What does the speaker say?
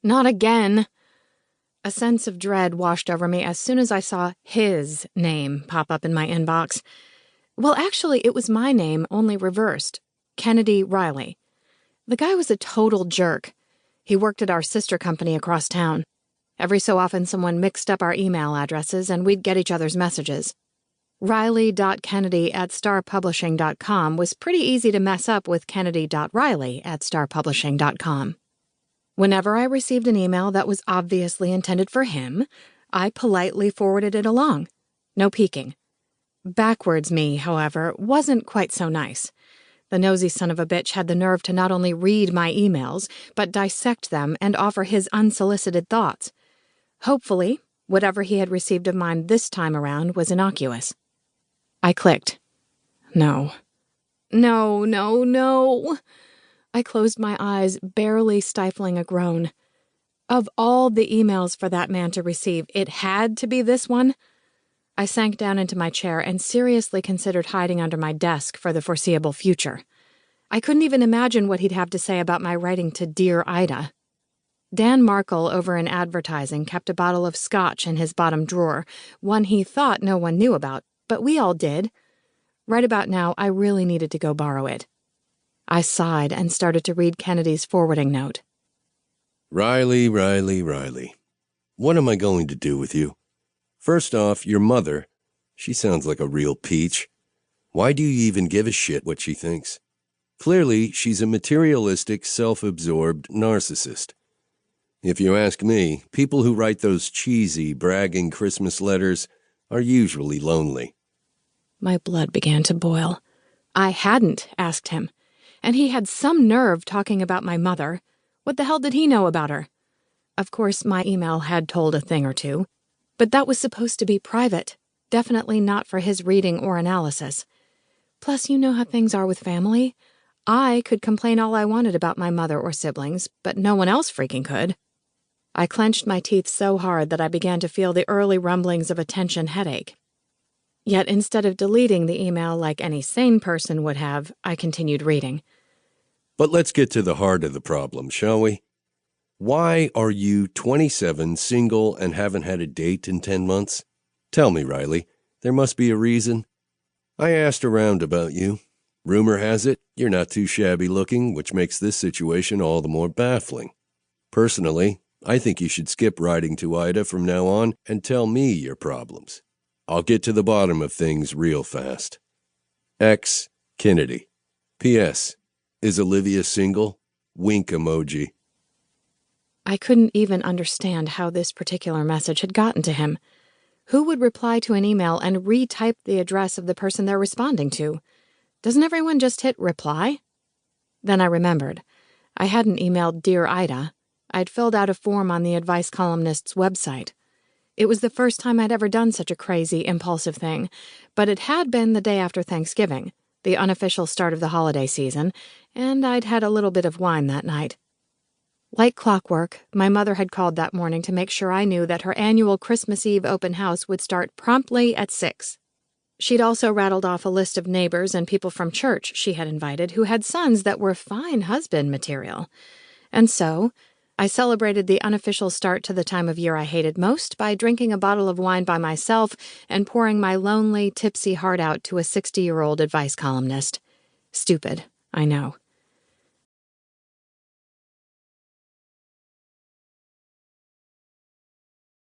Not again. A sense of dread washed over me as soon as I saw his name pop up in my inbox. Well, actually, it was my name, only reversed. Kennedy Riley. The guy was a total jerk. He worked at our sister company across town. Every so often someone mixed up our email addresses and we'd get each other's messages. Riley.Kennedy@starpublishing.com was pretty easy to mess up with Kennedy.Riley@starpublishing.com. Whenever I received an email that was obviously intended for him, I politely forwarded it along. No peeking. Backwards me, however, wasn't quite so nice. The nosy son of a bitch had the nerve to not only read my emails, but dissect them and offer his unsolicited thoughts. Hopefully, whatever he had received of mine this time around was innocuous. I clicked. No. No, no, no. I closed my eyes, barely stifling a groan. Of all the emails for that man to receive, it had to be this one. I sank down into my chair and seriously considered hiding under my desk for the foreseeable future. I couldn't even imagine what he'd have to say about my writing to Dear Ida. Dan Markle over in advertising kept a bottle of scotch in his bottom drawer, one he thought no one knew about, but we all did. Right about now, I really needed to go borrow it. I sighed and started to read Kennedy's forwarding note. Riley. What am I going to do with you? First off, your mother. She sounds like a real peach. Why do you even give a shit what she thinks? Clearly, she's a materialistic, self-absorbed narcissist. If you ask me, people who write those cheesy, bragging Christmas letters are usually lonely. My blood began to boil. I hadn't asked him. And he had some nerve talking about my mother. What the hell did he know about her? Of course, my email had told a thing or two, but that was supposed to be private, definitely not for his reading or analysis. Plus, you know how things are with family. I could complain all I wanted about my mother or siblings, but no one else freaking could. I clenched my teeth so hard that I began to feel the early rumblings of a tension headache. Yet instead of deleting the email like any sane person would have, I continued reading. But let's get to the heart of the problem, shall we? Why are you 27, single, and haven't had a date in 10 months? Tell me, Riley, there must be a reason. I asked around about you. Rumor has it you're not too shabby looking, which makes this situation all the more baffling. Personally, I think you should skip writing to Ida from now on and tell me your problems. I'll get to the bottom of things real fast. X. Kennedy. P.S. Is Olivia single? Wink emoji. I couldn't even understand how this particular message had gotten to him. Who would reply to an email and retype the address of the person they're responding to? Doesn't everyone just hit reply? Then I remembered. I hadn't emailed Dear Ida. I'd filled out a form on the advice columnist's website. It was the first time I'd ever done such a crazy, impulsive thing, but it had been the day after Thanksgiving, the unofficial start of the holiday season, and I'd had a little bit of wine that night. Like clockwork, my mother had called that morning to make sure I knew that her annual Christmas Eve open house would start promptly at 6. She'd also rattled off a list of neighbors and people from church she had invited who had sons that were fine husband material. And so, I celebrated the unofficial start to the time of year I hated most by drinking a bottle of wine by myself and pouring my lonely, tipsy heart out to a 60-year-old advice columnist. Stupid, I know.